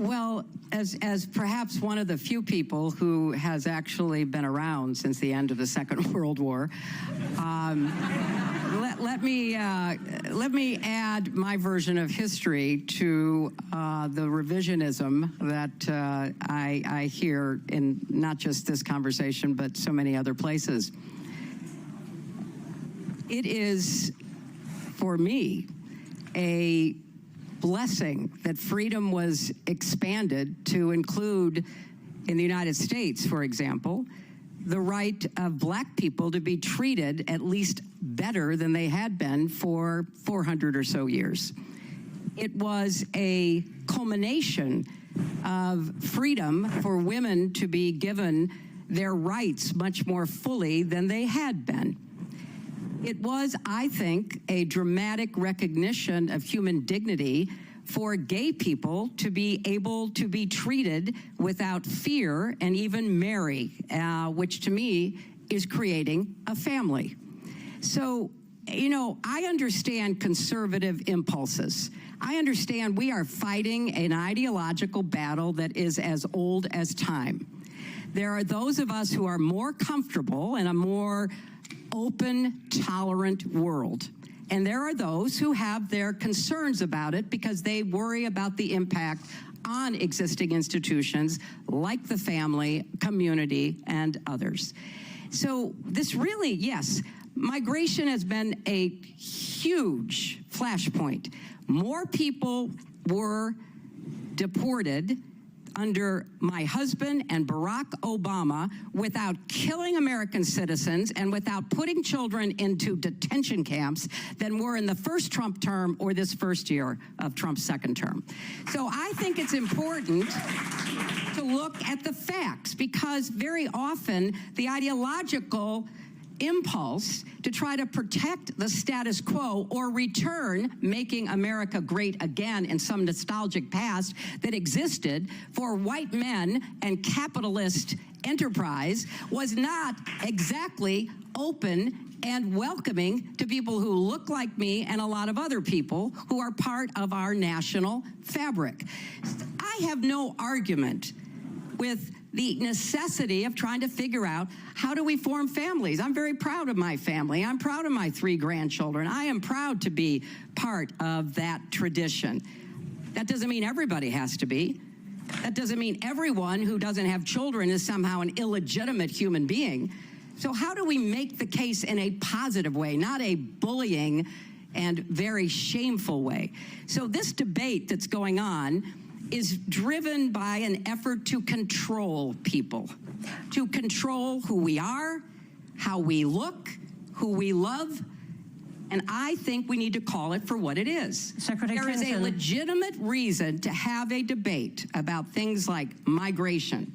Well, as perhaps one of the few people who has actually been around since the end of the Second World War, let me add my version of history to the revisionism that I hear in not just this conversation, but so many other places. It is, for me, a blessing that freedom was expanded to include, in the United States, for example, the right of black people to be treated at least better than they had been for 400 or so years. It was a culmination of freedom for women to be given their rights much more fully than they had been. It was, I think, a dramatic recognition of human dignity for gay people to be able to be treated without fear and even marry, which to me is creating a family. So, you know, I understand conservative impulses. I understand we are fighting an ideological battle that is as old as time. There are those of us who are more comfortable in a more open, tolerant world. And there are those who have their concerns about it because they worry about the impact on existing institutions like the family, community, and others. So this really, yes, migration has been a huge flashpoint. More people were deported under my husband and Barack Obama without killing American citizens and without putting children into detention camps than were in the first Trump term or this first year of Trump's second term. So I think it's important to look at the facts, because very often the ideological impulse to try to protect the status quo or return making America great again in some nostalgic past that existed for white men and capitalist enterprise was not exactly open and welcoming to people who look like me and a lot of other people who are part of our national fabric. I have no argument with the necessity of trying to figure out how do we form families. I'm very proud of my family. I'm proud of my 3 grandchildren. I am proud to be part of that tradition. That doesn't mean everybody has to be. That doesn't mean everyone who doesn't have children is somehow an illegitimate human being. So how do we make the case in a positive way, not a bullying and very shameful way? So this debate that's going on is driven by an effort to control people, to control who we are, how we look, who we love, and I think we need to call it for what it is. Secretary There is a legitimate reason to have a debate about things like migration.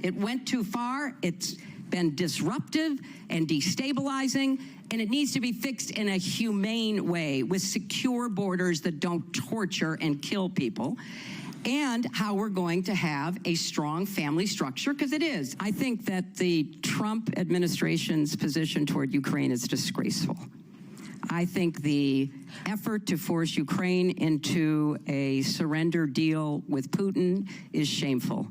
It went too far, it's been disruptive and destabilizing, and it needs to be fixed in a humane way with secure borders that don't torture and kill people, and how we're going to have a strong family structure, because it is. I think that the Trump administration's position toward Ukraine is disgraceful. I think the effort to force Ukraine into a surrender deal with Putin is shameful.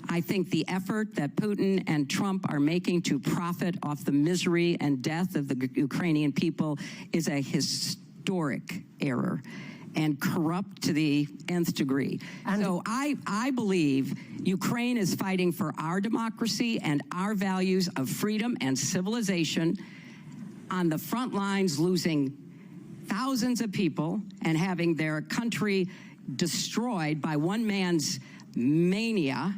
I think the effort that Putin and Trump are making to profit off the misery and death of the Ukrainian people is a historic error and corrupt to the nth degree. And so I believe Ukraine is fighting for our democracy and our values of freedom and civilization on the front lines, losing thousands of people and having their country destroyed by one man's mania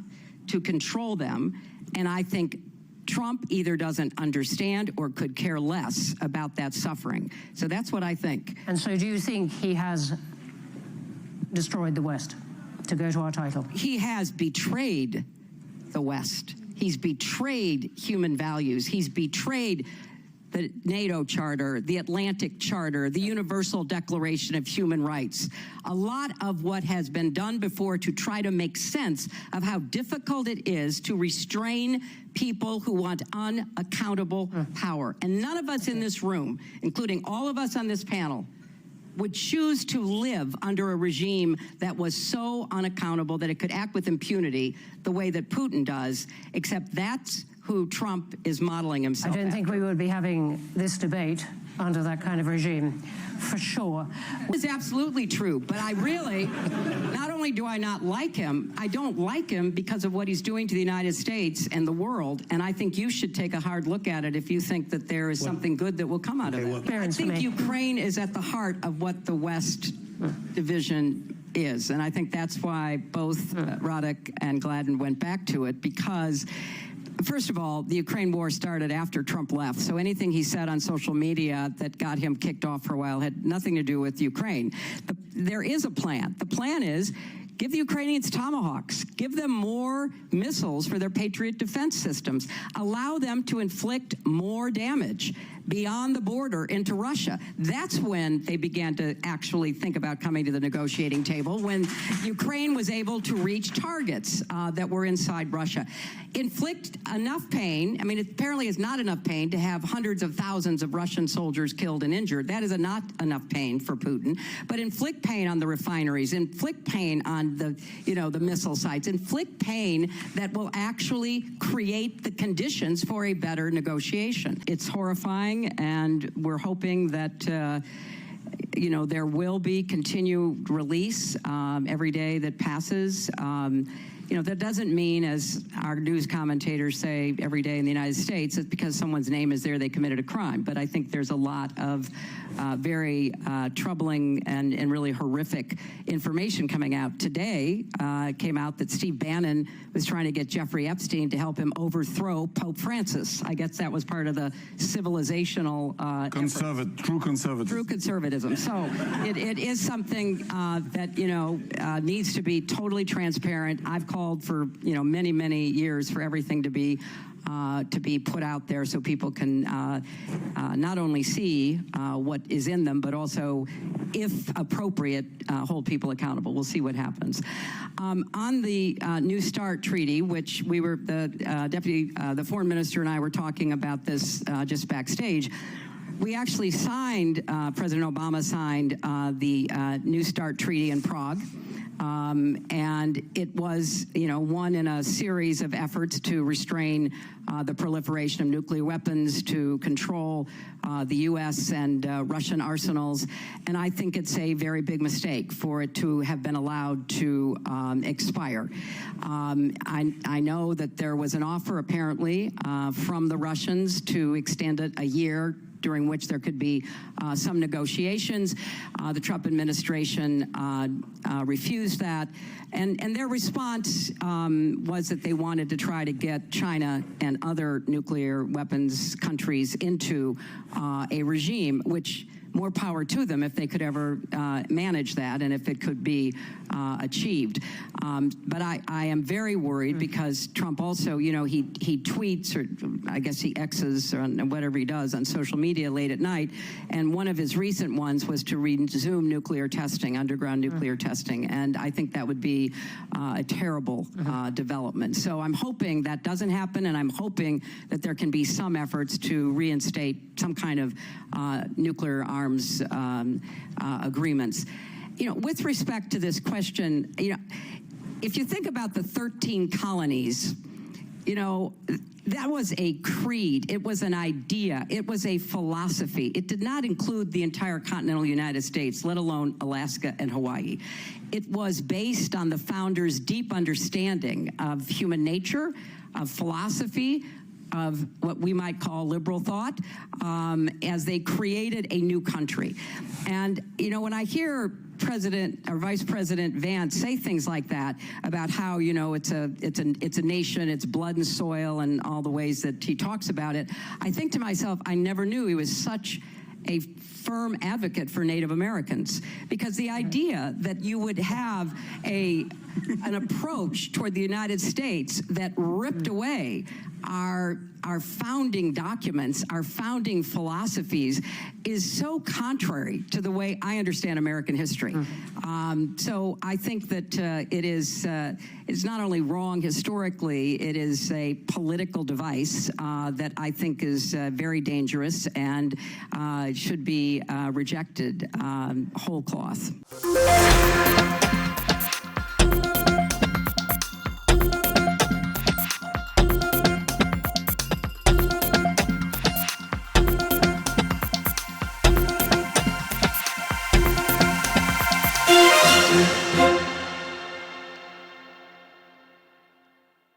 to control them. And I think Trump either doesn't understand or could care less about that suffering. So that's what I think. And so do you think he has destroyed the West, to go to our title? He has betrayed the West. He's betrayed human values. He's betrayed the NATO Charter, the Atlantic Charter, the Universal Declaration of Human Rights. A lot of what has been done before to try to make sense of how difficult it is to restrain people who want unaccountable power. And none of us in this room, including all of us on this panel, would choose to live under a regime that was so unaccountable that it could act with impunity the way that Putin does, except that's who Trump is modeling himself I don't think we would be having this debate under that kind of regime, for sure. It is absolutely true, but I really, not only do I not like him, I don't like him because of what he's doing to the United States and the world, and I think you should take a hard look at it if you think that there is something good that will come out of it. I think Ukraine is at the heart of what the West division is, and I think that's why both Rhetoric and Gladden went back to it, because first of all, the Ukraine war started after Trump left, so anything he said on social media that got him kicked off for a while had nothing to do with Ukraine. There is a plan. The plan is give the Ukrainians Tomahawks. Give them more missiles for their Patriot defense systems. Allow them to inflict more damage beyond the border into Russia. That's when they began to actually think about coming to the negotiating table, when Ukraine was able to reach targets that were inside Russia. Inflict enough pain. I mean, it apparently is not enough pain to have hundreds of thousands of Russian soldiers killed and injured. That is not enough pain for Putin. But inflict pain on the refineries, inflict pain on the missile sites, inflict pain that will actually create the conditions for a better negotiation. It's horrifying, and we're hoping that there will be continued release every day that passes. That doesn't mean, as our news commentators say every day in the United States, it's because someone's name is there they committed a crime. But I think there's a lot of very troubling and really horrific information coming out. Today, it came out that Steve Bannon was trying to get Jeffrey Epstein to help him overthrow Pope Francis. I guess that was part of the civilizational true conservatism. So it is something that needs to be totally transparent. I've called for many, many years for everything to be put out there so people can not only see what is in them, but also, if appropriate, hold people accountable. We'll see what happens. On the New START treaty, which we were, the foreign minister and I were talking about this just backstage. We actually signed, President Obama signed the New START treaty in Prague. And it was, one in a series of efforts to restrain the proliferation of nuclear weapons, to control the U.S. and Russian arsenals. And I think it's a very big mistake for it to have been allowed to expire. I know that there was an offer, apparently, from the Russians to extend it a year, during which there could be some negotiations. The Trump administration refused that. And their response was that they wanted to try to get China and other nuclear weapons countries into a regime, which more power to them if they could ever manage that and if it could be achieved. But I am very worried because Trump also, he tweets, or I guess he X's or whatever he does on social media late at night, and one of his recent ones was to resume nuclear testing, underground nuclear testing, and I think that would be a terrible development. So I'm hoping that doesn't happen, and I'm hoping that there can be some efforts to reinstate some kind of nuclear arms agreements. With respect to this question, if you think about the 13 colonies, that was a creed. It was an idea. It was a philosophy. It did not include the entire continental United States, let alone Alaska and Hawaii. It was based on the founders' deep understanding of human nature, of philosophy, of what we might call liberal thought, as they created a new country. And, when I hear President or Vice President Vance say things like that about how, it's a nation, it's blood and soil, and all the ways that he talks about it, I think to myself, I never knew he was such a firm advocate for Native Americans, because the idea that you would have a an approach toward the United States that ripped away our founding documents, our founding philosophies, is so contrary to the way I understand American history. So I think that it's not only wrong historically, it is a political device that I think is very dangerous and should be rejected whole cloth.